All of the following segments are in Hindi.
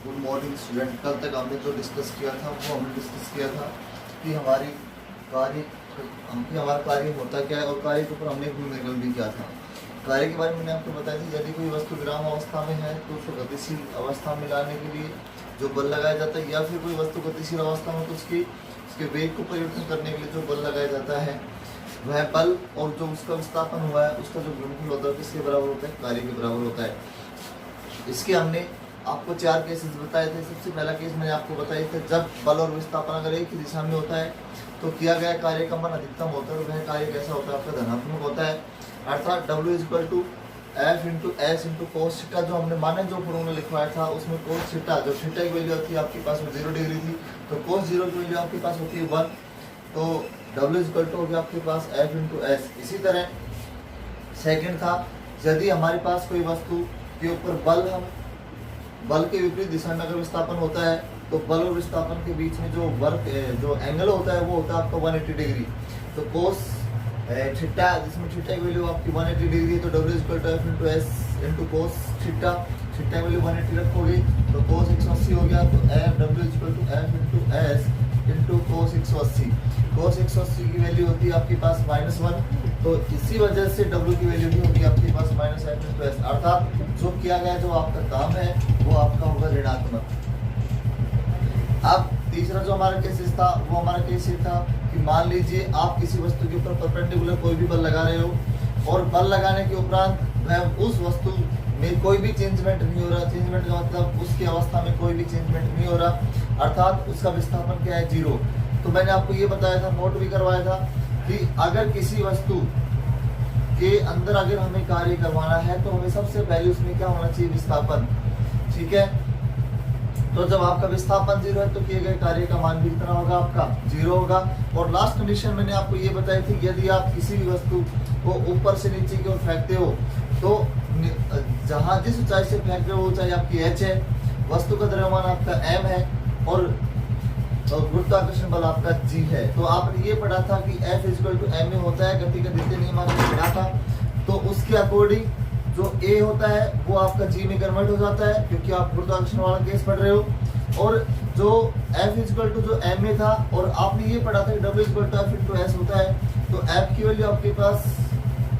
Good morning student. कल तक हमने जो डिस्कस किया था वो हमने डिस्कस किया था कि हमारा कार्य होता क्या है और कार्य के ऊपर हमने न्यूमेरिकल भी किया था। कार्य के बारे में मैंने आपको बताया था, यदि कोई वस्तु विराम अवस्था में है तो उसको गतिशील अवस्था में लाने के लिए जो बल लगाया जाता है, या फिर कोई वस्तु गतिशील अवस्था में तो उसके वेग को परिवर्तन करने के लिए जो बल लगाया जाता है वह बल, और जो उसका विस्थापन हुआ है उसका जो गुणनफल होता है किसके बराबर होता है, कार्य के बराबर होता है। इसके हमने आपको 4 केसेस बताए थे। सबसे पहला केस मैंने आपको बताया था, जब बल और विस्थापन अगर एक ही दिशा में होता है तो किया गया कार्य का मान अधिकतम होता है, और वह कार्य कैसा होता है, आपका धनात्मक होता है। अर्थात W = F × S × cos theta, जो हमने माने जो फॉर्मूला लिखवाया था उसमें cos थीटा, जो थीटा की वैल्यू होती है आपके पास में 0 डिग्री थी, तो cos 0 की वैल्यू आपके पास होती है 1, तो W = हो गया आपके पास F × S। इसी तरह सेकंड था, यदि हमारे पास कोई वस्तु के ऊपर बल के विपरीत दिशा में अगर विस्थापन होता है तो बल और विस्थापन के बीच में जो एंगल होता है वो होता है आपका 180 डिग्री। तो cos थीटा, जिसमें थीटा की वैल्यू आपकी 180 डिग्री है, तो W = F × S × cos theta, theta की वैल्यू 180 रखोगे तो cos 180 हो गया, तो W = F × S × cos 180। cos 180 की वैल्यू होती है आपके पास -1, तो इसी वजह से W की वैल्यू भी होगी आपके पास -F × S। अर्थात जो किया गया जो आपका काम है वो आपका होगा ऋणात्मक। अब तीसरा जो हमारा केसेस था वो हमारा केस ये था कि मान लीजिए आप किसी वस्तु के ऊपर परपेंडिकुलर कोई भी बल लगा रहे हो और बल लगाने के उपरांत वह उस वस्तु में कोई भी चेंजमेंट नहीं हो रहा। चेंजमेंट का मतलब उसकी अवस्था में कोई भी चेंजमेंट नहीं हो रहा, अर्थात उसका विस्थापन क्या है, 0। तो मैंने आपको ये बताया था, नोट भी करवाया था कि अगर किसी वस्तु के अंदर अगर हमें कार्य करवाना है तो हमें सबसे पहले उसमें क्या होना चाहिए, विस्थापन। ठीक है, तो जब आपका विस्थापन 0 है तो किए गए कार्य का मान भी कितना होगा, आपका 0 होगा। और लास्ट कंडीशन मैंने आपको ये बताई थी, यदि आप किसी भी वस्तु को ऊपर से नीचे की ओर फेंकते हो तो जहां जिस ऊंचाई से फेंक रहे हो वो ऊंचाई आपकी h है, वस्तु का द्रव्यमान आपका m है और गुरुत्वाकर्षण बल आपका g है। तो आपने ये पढ़ा था कि F = ma होता है, गति का द्वितीय नियम आपने पढ़ा था। तो उसके अकॉर्डिंग जो A होता है वो आपका G में कन्वर्ट हो जाता है, क्योंकि आप गुरुत्वाकर्षण वाला केस पढ़ रहे हो। और जो F = जो ma था, और आपने ये पढ़ा था कि W = F × S होता है, तो F की वैल्यू आपके पास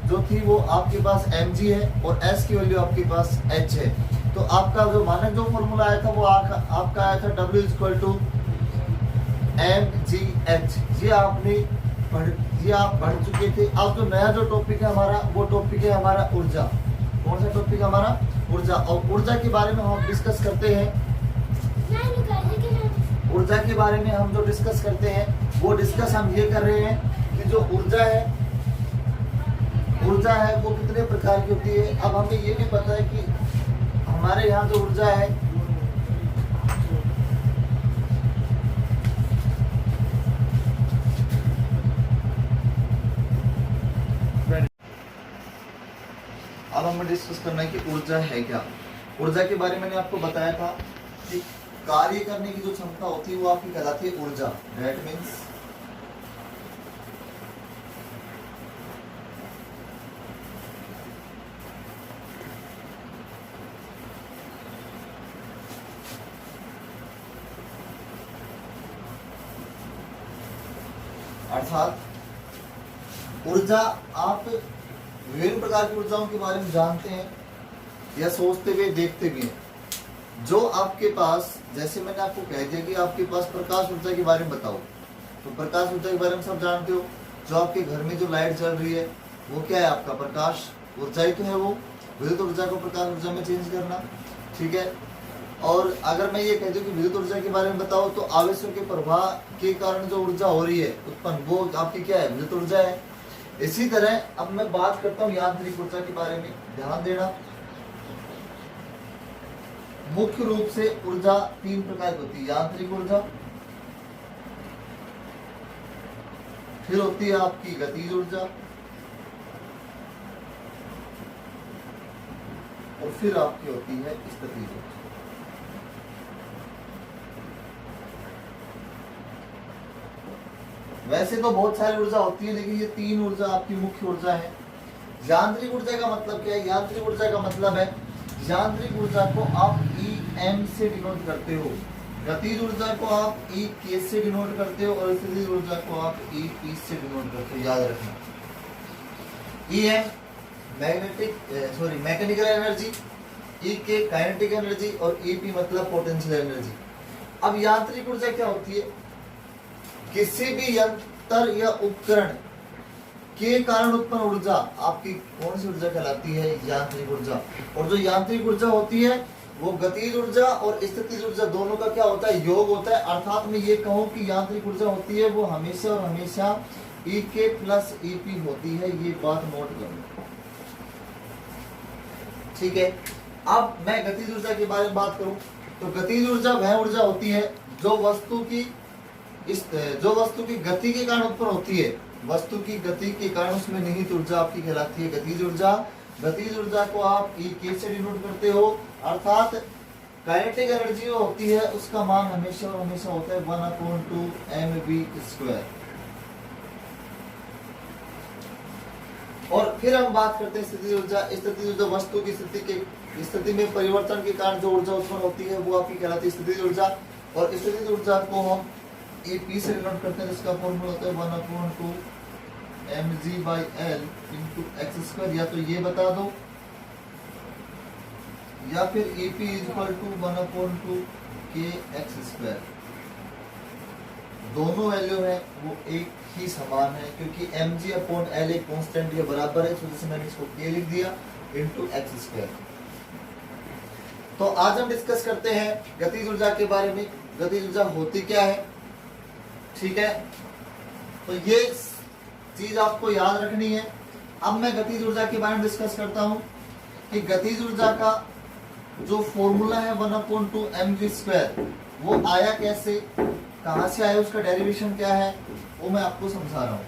जो थी वो आपके पास mg है और S की वैल्यू आपके पास h है। तो आपका जो मानक जो फॉर्मूला आया था वो आपका आया था W = mgh। ये आप पढ़ चुके थे। अब जो नया जो टॉपिक है हमारा वो टॉपिक है हमारा ऊर्जा। कौन सा टॉपिक हमारा, ऊर्जा। और ऊर्जा के बारे में हम डिस्कस करते हैं, ऊर्जा के बारे में हम जो डिस्कस करते हैं वो डिस्कस हम ये कर रहे हैं कि जो ऊर्जा है वो कितने प्रकार की होती है। अब हमें ये भी पता है कि हमारे यहाँ जो ऊर्जा है अब हमें डिस्कस करना है कि ऊर्जा है क्या। ऊर्जा के बारे में मैंने आपको बताया था कि कार्य करने की जो क्षमता होती है वो आपकी कहलाती है ऊर्जा। दैट मीन्स अर्थात ऊर्जा, आप विभिन्न प्रकार की ऊर्जाओं के बारे में जानते हैं या सोचते हुए देखते भी हैं। जो आपके पास, जैसे मैंने आपको कह दिया कि आपके पास प्रकाश ऊर्जा के बारे में बताओ, तो प्रकाश ऊर्जा के बारे में सब जानते हो। जो आपके घर में जो लाइट जल रही है वो क्या है, आपका प्रकाश ऊर्जा ही तो है। वो विद्युत ऊर्जा को प्रकाश ऊर्जा में चेंज करना, ठीक है। और अगर मैं ये कह दूं कि विद्युत ऊर्जा के बारे में बताओ, तो आवेशों के प्रवाह के कारण जो ऊर्जा हो रही है उत्पन्न, वो आपकी क्या है, विद्युत ऊर्जा है। इसी तरह अब मैं बात करता हूँ यांत्रिक ऊर्जा के बारे में। ध्यान देना, मुख्य रूप से ऊर्जा 3 प्रकार की होती है। यांत्रिक ऊर्जा, फिर होती है आपकी गतिज ऊर्जा, और फिर आपकी होती है स्थितिज ऊर्जा। वैसे तो बहुत सारी ऊर्जा होती है, लेकिन ये 3 ऊर्जा आपकी मुख्य ऊर्जा है। यांत्रिक ऊर्जा का मतलब क्या है, यांत्रिक ऊर्जा का मतलब है यांत्रिक ऊर्जा को आप E एम से डिनोट करते हो, गतिज ऊर्जा को आप ई के से डिनोट करते हो और स्थितिज ऊर्जा को आप ई पी से डिनोट करते हो, याद रखना। ई एम मैकेनिकल एनर्जी, ई के काइनेटिक एनर्जी और ई पी मतलब पोटेंशियल एनर्जी। अब यांत्रिक ऊर्जा क्या होती है? किसी भी यंत्र या उपकरण के कारण उत्पन्न ऊर्जा आपकी कौन सी ऊर्जा कहलाती है? यांत्रिक ऊर्जा। और जो यांत्रिक ऊर्जा होती है वो गतिज ऊर्जा और स्थितिज ऊर्जा दोनों का क्या होता है? योग होता है। अर्थात मैं ये कहूँ कि यांत्रिक ऊर्जा होती है वो हमेशा और हमेशा ई के प्लस ई पी होती है, ये बात नोट करो, ठीक है। अब मैं गतिज ऊर्जा के बारे में बात करूं तो गतिज ऊर्जा वह ऊर्जा होती है जो वस्तु की गति के कारण उत्पन्न होती है, वस्तु की गति के कारण उसमें निहित ऊर्जा आपकी कहलाती है गतिज ऊर्जा। गतिज ऊर्जा को आप ई के से डिनोट करते हो, अर्थात काइनेटिक एनर्जी होती है उसका मान हमेशा और हमेशा होता है 1/2 mv²। और फिर हम बात करते हैं स्थितिज ऊर्जा। स्थितिज ऊर्जा वस्तु की स्थिति में परिवर्तन के कारण जो ऊर्जा उत्पन्न होती है वो आपकी कहलाती है स्थितिज ऊर्जा। और स्थितिज ऊर्जा को हम ई पी से डिनोट करते हैं जिसका फॉर्मूला होता है 1/2 mg/l × x²। या तो ये बता दो या फिर ई पी = 1/2 kx²। दोनों वैल्यू है वो एक ही समान है क्योंकि mg/l एक कांस्टेंट के बराबर है, तो मैंने इसको k लिख दिया × x²। तो आज हम डिस्कस करते हैं गतिज ऊर्जा के बारे में। गतिज ऊर्जा होती क्या है, ठीक है, तो ये चीज आपको याद रखनी है। अब मैं गतिज ऊर्जा के बारे में डिस्कस करता हूं कि गतिज ऊर्जा का जो फॉर्मूला है 1/2 mv², वो आया कैसे, कहां से आया, उसका डेरिवेशन क्या है, वो मैं आपको समझा रहा हूं।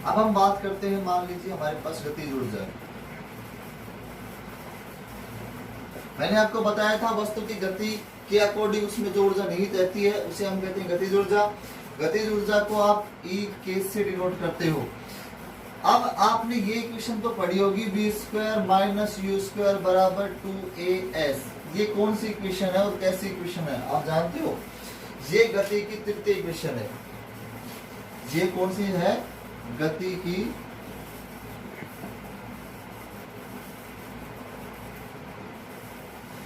अब हम बात करते हैं, मान लीजिए हमारे पास गतिज ऊर्जा है। मैंने आपको बताया था वस्तु की गति के अकॉर्डिंग उसमें जो ऊर्जा निहित रहती है उसे हम कहते हैं गतिज ऊर्जा। गतिज ऊर्जा को आप ई के से डिनोट करते हो। अब आपने ये इक्वेशन तो पढ़ी होगी v² - u² = 2as। ये कौन सी इक्वेशन है और कैसी इक्वेशन है आप जानते हो? ये गति की तृतीय इक्वेशन है। ये कौन सी है? गति की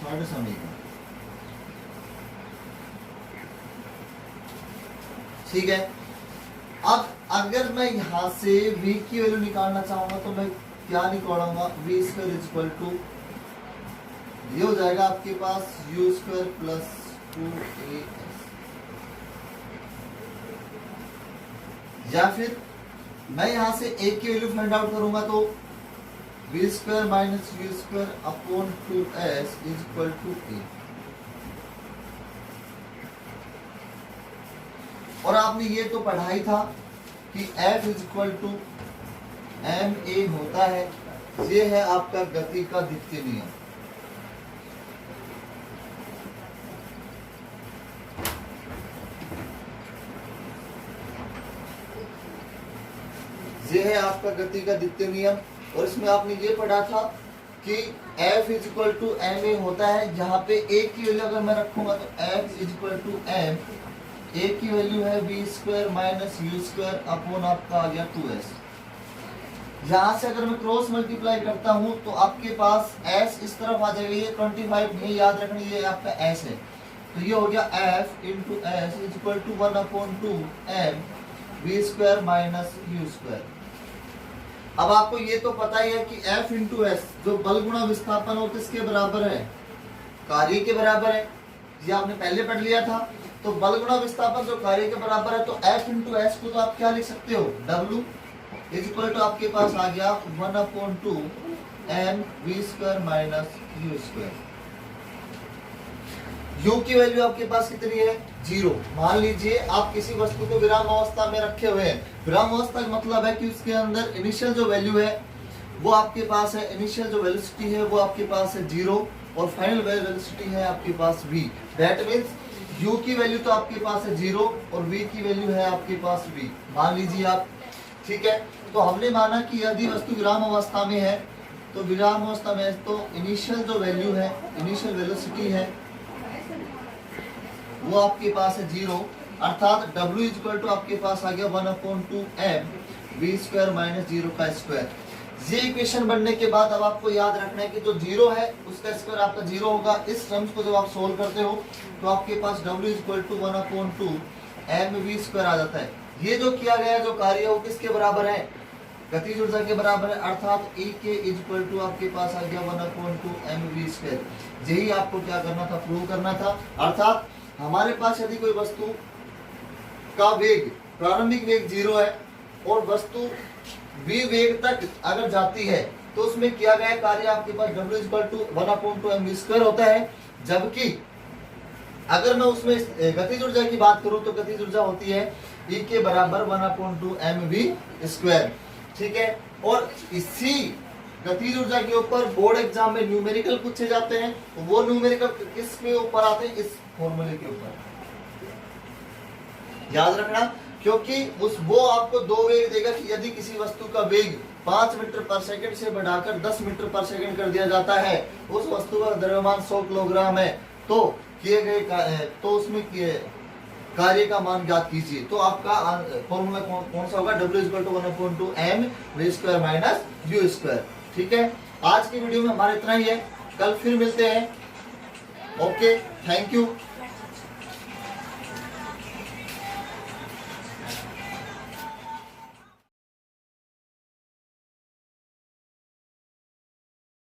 थर्ड समीकरण, ठीक है। अब अगर मैं यहां से v की वैल्यू निकालना चाहूंगा तो मैं क्या निकालूंगा? v² = ये हो जाएगा आपके पास u² + 2as। या फिर मैं यहां से a की वैल्यू फाइंड आउट करूंगा तो v² - u² / 2s = a। और आपने ये तो पढ़ा ही था कि F = ma होता है। ये है आपका गति का द्वितीय नियम। ये है आपका गति का द्वितीय नियम। और इसमें आपने ये पढ़ा था कि F = ma होता है, जहां पे a की वैल्यू अगर मैं रखूंगा तो F = m, a की वैल्यू है v² - u² / आपका आ गया 2s। यहां से अगर मैं क्रॉस मल्टीप्लाई करता हूं तो आपके पास s इस तरफ आ जाएगा। ये 25 नहीं याद रखना, ये आपका s है, तो ये हो गया F × s = 1/2 m v² - u²। अब आपको ये तो पता ही है कि F × s जो बल गुणा विस्थापन हो किसके बराबर है? कार्य के बराबर है। ये आपने पहले पढ़ लिया था। तो बल गुणा विस्थापन जो कार्य के बराबर है तो F × s को तो आप क्या लिख सकते हो? W = आपके पास आ गया 1/2 m v² - u²। u की वैल्यू आपके पास कितनी है? 0। मान लीजिए आप किसी वस्तु को विराम अवस्था में रखे हुए हैं। विराम अवस्था का मतलब है कि उसके अंदर इनिशियल जो वैल्यू है वो आपके पास है, इनिशियल जो वेलोसिटी है वो आपके पास है 0 और फाइनल वेलोसिटी है आपके पास v। दैट मींस u की वैल्यू तो आपके पास है 0 और v की वैल्यू है आपके पास v, मान लीजिए आप, ठीक है। तो हमने माना कि यदि वस्तु विराम अवस्था में है तो विराम अवस्था में तो इनिशियल जो वैल्यू है, इनिशियल वेलोसिटी है वो आपके पास है 0, अर्थात W इक्वल टू आपके पास आ गया 1/2m v² माइनस 0 का स्क्वायर। ये इक्वेशन बनने के बाद अब आपको याद रखना है कि जो 0 है उसका स्क्वायर आपका 0 होगा। इस टर्म्स को जब आप सोल्व करते हो तो आपके पास W equal to 1/2m v² आ जाता है। ये जो किया गया जो कार्य है वो किसके बराबर है? गतिज ऊर्जा के बराबर है, अर्थात E के इक्वल टू आपके पास आ गया 1/2m v²। यही आपको क्या करना था? प्रूव करना था। अर्थात हमारे पास यदि कोई वस्तु का वेग, प्रारंभिक वेग 0 है और वस्तु v वेग तक अगर जाती है तो उसमें किया गया कार्य आपके पास W equal to 1/2m v² होता है। जबकि अगर मैं उसमें गतिज ऊर्जा की बात करूं तो गतिज ऊर्जा होती है E के बराबर 1/2m v²। ठीक है, और इसी गतिज ऊर्जा के ऊपर बोर्ड एग्जाम में न्यूमेरिकल पूछे जाते हैं। तो वो न्यूमेरिकल किसके ऊपर आते हैं? इस फॉर्मूले के ऊपर, याद रखना। क्योंकि वो आपको दो वेग देगा कि यदि किसी वस्तु का वेग 5 मीटर पर सेकंड से बढ़ाकर 10 मीटर पर सेकंड कर दिया जाता है, उस वस्तु का द्रव्यमान 100 किलोग्राम है, तो किए गए तो उसमें कार्य का मान ज्ञात कीजिए। तो आपका फॉर्मूला कौन सा होगा? W equal to 1/2m v² minus u²। ठीक है, आज की वीडियो में हमारा इतना ही है, कल फिर मिलते हैं। Okay, thank you.